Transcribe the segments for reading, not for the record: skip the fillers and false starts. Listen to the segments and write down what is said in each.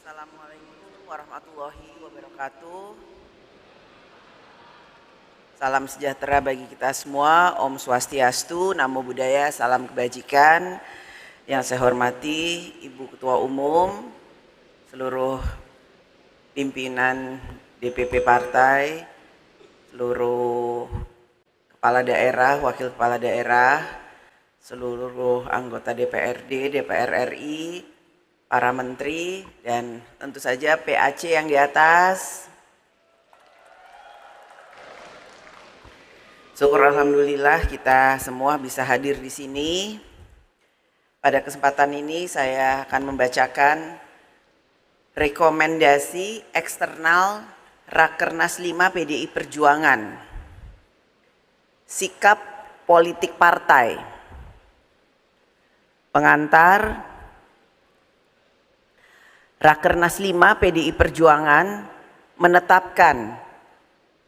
Assalamualaikum warahmatullahi wabarakatuh. Salam sejahtera bagi kita semua. Om Swastiastu, Namo Buddhaya, salam kebajikan. Yang saya hormati Ibu Ketua Umum, seluruh pimpinan DPP Partai, seluruh kepala daerah, wakil kepala daerah, seluruh anggota DPRD, DPR RI, para menteri, dan tentu saja PAC yang di atas. Syukur alhamdulillah kita semua bisa hadir di sini. Pada kesempatan ini saya akan membacakan rekomendasi eksternal Rakernas 5 PDI Perjuangan. Sikap politik partai. Pengantar, Rakernas 5 PDI Perjuangan menetapkan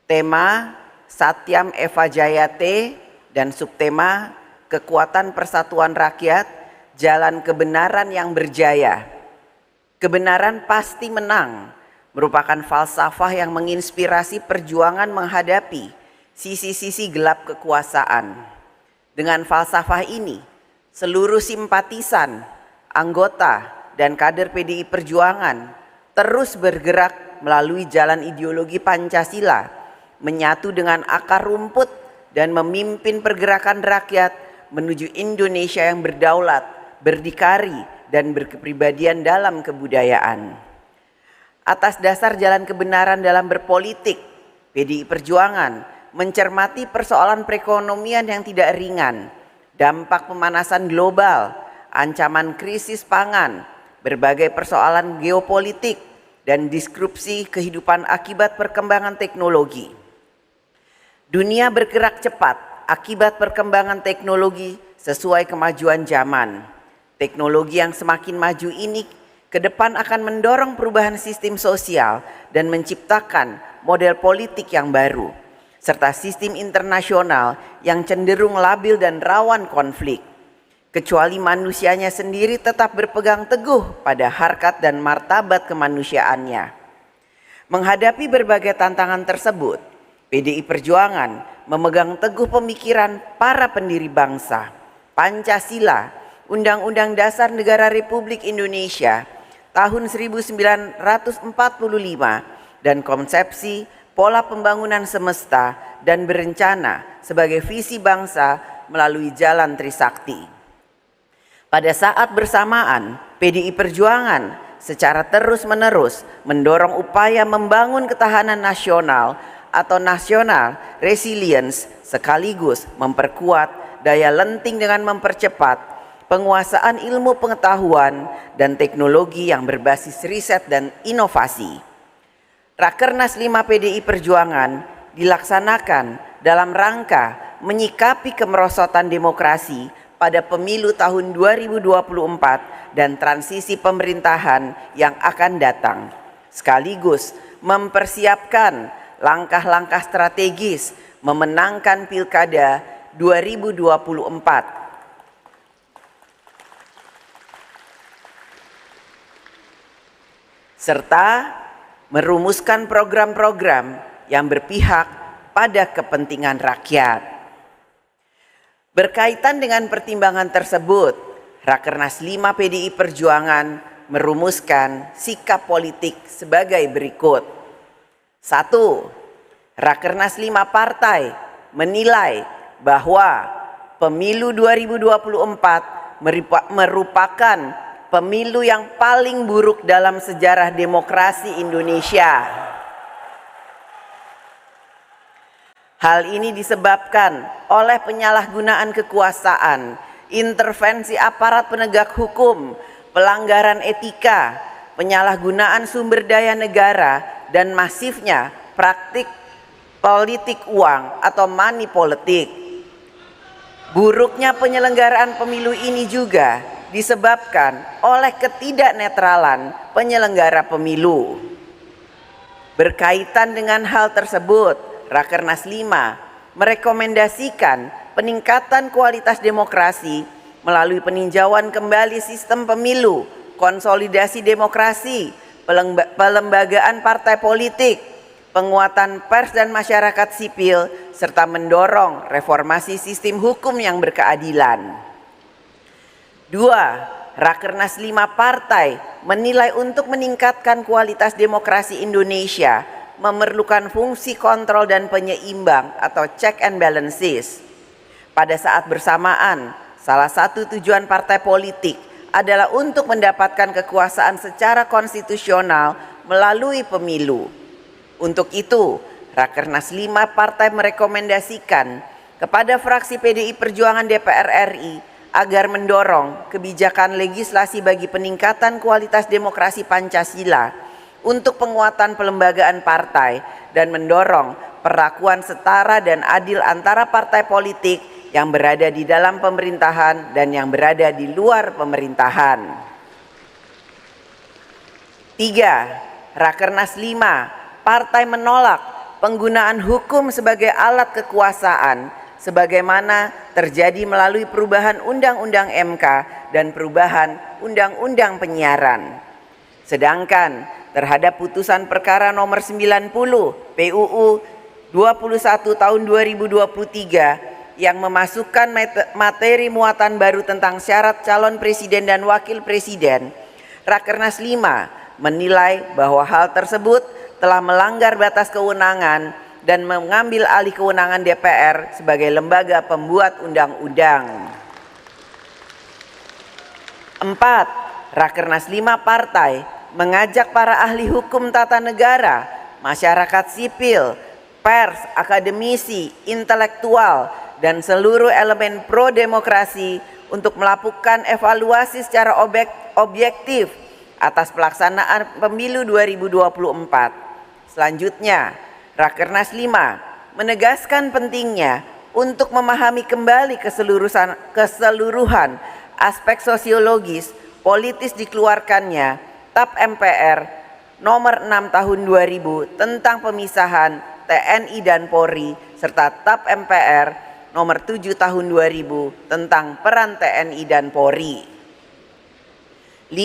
tema Satyam Eva Jayate dan subtema Kekuatan Persatuan Rakyat, Jalan Kebenaran yang Berjaya. Kebenaran pasti menang merupakan falsafah yang menginspirasi perjuangan menghadapi sisi-sisi gelap kekuasaan. Dengan falsafah ini, seluruh simpatisan, anggota, dan kader PDI Perjuangan terus bergerak melalui jalan ideologi Pancasila, menyatu dengan akar rumput dan memimpin pergerakan rakyat menuju Indonesia yang berdaulat, berdikari, dan berkepribadian dalam kebudayaan. Atas dasar jalan kebenaran dalam berpolitik, PDI Perjuangan mencermati persoalan perekonomian yang tidak ringan, dampak pemanasan global, ancaman krisis pangan, berbagai persoalan geopolitik, dan disrupsi kehidupan akibat perkembangan teknologi. Dunia bergerak cepat akibat perkembangan teknologi sesuai kemajuan zaman. Teknologi yang semakin maju ini ke depan akan mendorong perubahan sistem sosial dan menciptakan model politik yang baru, serta sistem internasional yang cenderung labil dan rawan konflik. Kecuali manusianya sendiri tetap berpegang teguh pada harkat dan martabat kemanusiaannya. Menghadapi berbagai tantangan tersebut, PDI Perjuangan memegang teguh pemikiran para pendiri bangsa, Pancasila, Undang-Undang Dasar Negara Republik Indonesia tahun 1945, dan konsepsi pola pembangunan semesta dan berencana sebagai visi bangsa melalui jalan Trisakti. Pada saat bersamaan, PDI Perjuangan secara terus-menerus mendorong upaya membangun ketahanan nasional atau national resilience, sekaligus memperkuat daya lenting dengan mempercepat penguasaan ilmu pengetahuan dan teknologi yang berbasis riset dan inovasi. Rakernas 5 PDI Perjuangan dilaksanakan dalam rangka menyikapi kemerosotan demokrasi pada pemilu tahun 2024 dan transisi pemerintahan yang akan datang, sekaligus mempersiapkan langkah-langkah strategis memenangkan Pilkada 2024. Serta merumuskan program-program yang berpihak pada kepentingan rakyat. Berkaitan dengan pertimbangan tersebut, Rakernas 5 PDI Perjuangan merumuskan sikap politik sebagai berikut. 1. Rakernas 5 partai menilai bahwa pemilu 2024 merupakan pemilu yang paling buruk dalam sejarah demokrasi Indonesia. Hal ini disebabkan oleh penyalahgunaan kekuasaan, intervensi aparat penegak hukum, pelanggaran etika, penyalahgunaan sumber daya negara, dan masifnya praktik politik uang atau money politik. Buruknya penyelenggaraan pemilu ini juga disebabkan oleh ketidaknetralan penyelenggara pemilu. Berkaitan dengan hal tersebut, Rakernas 5 merekomendasikan peningkatan kualitas demokrasi melalui peninjauan kembali sistem pemilu, konsolidasi demokrasi, pelembagaan partai politik, penguatan pers dan masyarakat sipil, serta mendorong reformasi sistem hukum yang berkeadilan. 2. Rakernas 5 partai menilai untuk meningkatkan kualitas demokrasi Indonesia memerlukan fungsi kontrol dan penyeimbang atau check and balances. Pada saat bersamaan, salah satu tujuan partai politik adalah untuk mendapatkan kekuasaan secara konstitusional melalui pemilu. Untuk itu, Rakernas 5 partai merekomendasikan kepada fraksi PDI Perjuangan DPR RI agar mendorong kebijakan legislasi bagi peningkatan kualitas demokrasi Pancasila untuk penguatan pelembagaan partai dan mendorong perlakuan setara dan adil antara partai politik yang berada di dalam pemerintahan dan yang berada di luar pemerintahan. 3. Rakernas 5 partai menolak penggunaan hukum sebagai alat kekuasaan sebagaimana terjadi melalui perubahan Undang-Undang MK dan perubahan Undang-Undang Penyiaran. Sedangkan terhadap putusan perkara nomor 90 PUU 21 tahun 2023 yang memasukkan materi muatan baru tentang syarat calon presiden dan wakil presiden, Rakernas 5 menilai bahwa hal tersebut telah melanggar batas kewenangan dan mengambil alih kewenangan DPR sebagai lembaga pembuat undang-undang. 4. Rakernas 5 partai mengajak para ahli hukum tata negara, masyarakat sipil, pers, akademisi, intelektual, dan seluruh elemen pro-demokrasi untuk melakukan evaluasi secara objektif atas pelaksanaan pemilu 2024. Selanjutnya, Rakernas 5 menegaskan pentingnya untuk memahami kembali keseluruhan aspek sosiologis politis dikeluarkannya TAP MPR nomor 6 tahun 2000 tentang pemisahan TNI dan Polri serta TAP MPR nomor 7 tahun 2000 tentang peran TNI dan Polri. 5.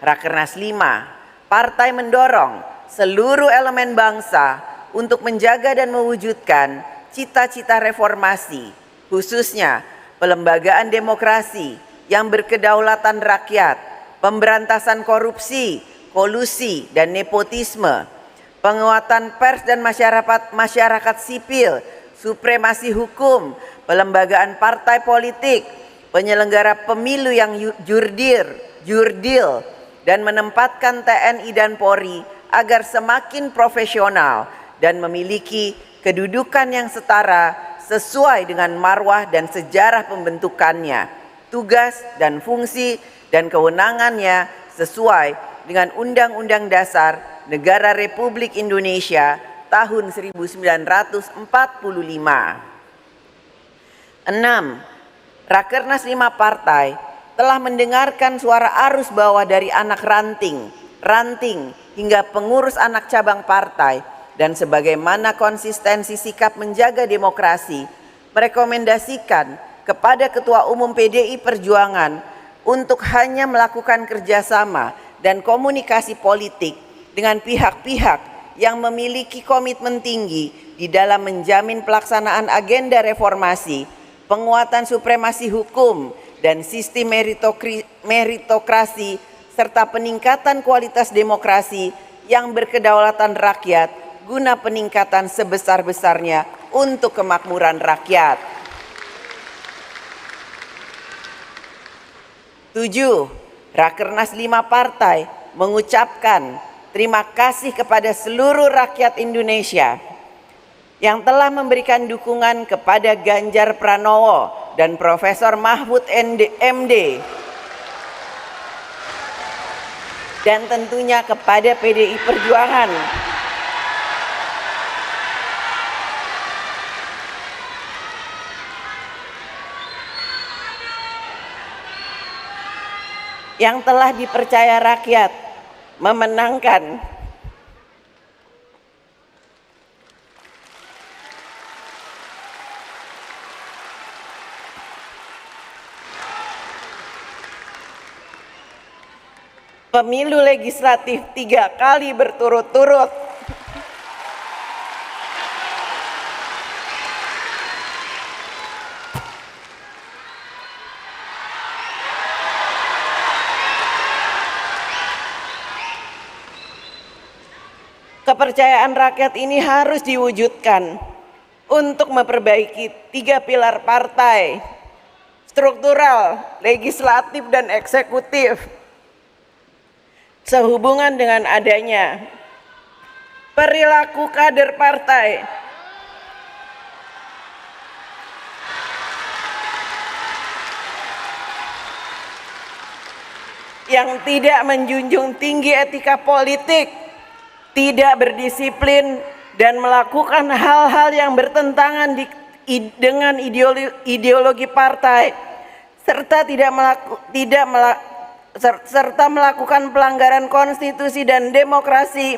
Rakernas 5 partai mendorong seluruh elemen bangsa untuk menjaga dan mewujudkan cita-cita reformasi, khususnya pelembagaan demokrasi yang berkedaulatan rakyat, pemberantasan korupsi, kolusi, dan nepotisme, penguatan pers dan masyarakat sipil, supremasi hukum, pelembagaan partai politik, penyelenggara pemilu yang jurdil, dan menempatkan TNI dan Polri agar semakin profesional dan memiliki kedudukan yang setara sesuai dengan marwah dan sejarah pembentukannya, tugas dan fungsi dan kewenangannya sesuai dengan Undang-Undang Dasar Negara Republik Indonesia tahun 1945. 6. Rakernas 5 partai telah mendengarkan suara arus bawah dari anak ranting hingga pengurus anak cabang partai dan sebagaimana konsistensi sikap menjaga demokrasi, merekomendasikan kepada Ketua Umum PDI Perjuangan untuk hanya melakukan kerjasama dan komunikasi politik dengan pihak-pihak yang memiliki komitmen tinggi di dalam menjamin pelaksanaan agenda reformasi, penguatan supremasi hukum dan sistem meritokrasi serta peningkatan kualitas demokrasi yang berkedaulatan rakyat guna peningkatan sebesar-besarnya untuk kemakmuran rakyat. 7. Rakernas 5 partai mengucapkan terima kasih kepada seluruh rakyat Indonesia yang telah memberikan dukungan kepada Ganjar Pranowo dan Profesor Mahfud MD dan tentunya kepada PDI Perjuangan yang telah dipercaya rakyat memenangkan pemilu legislatif 3 kali berturut-turut, kepercayaan rakyat ini harus diwujudkan untuk memperbaiki 3 pilar partai, struktural, legislatif, dan eksekutif. Sehubungan dengan adanya perilaku kader partai yang tidak menjunjung tinggi etika politik, tidak berdisiplin, dan melakukan hal-hal yang bertentangan dengan ideologi partai, serta melakukan pelanggaran konstitusi dan demokrasi,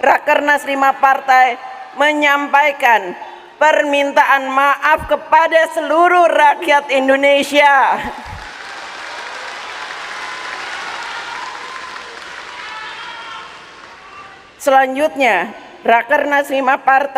Rakernas 5 Partai menyampaikan permintaan maaf kepada seluruh rakyat Indonesia. Selanjutnya, Rakernas 5 Partai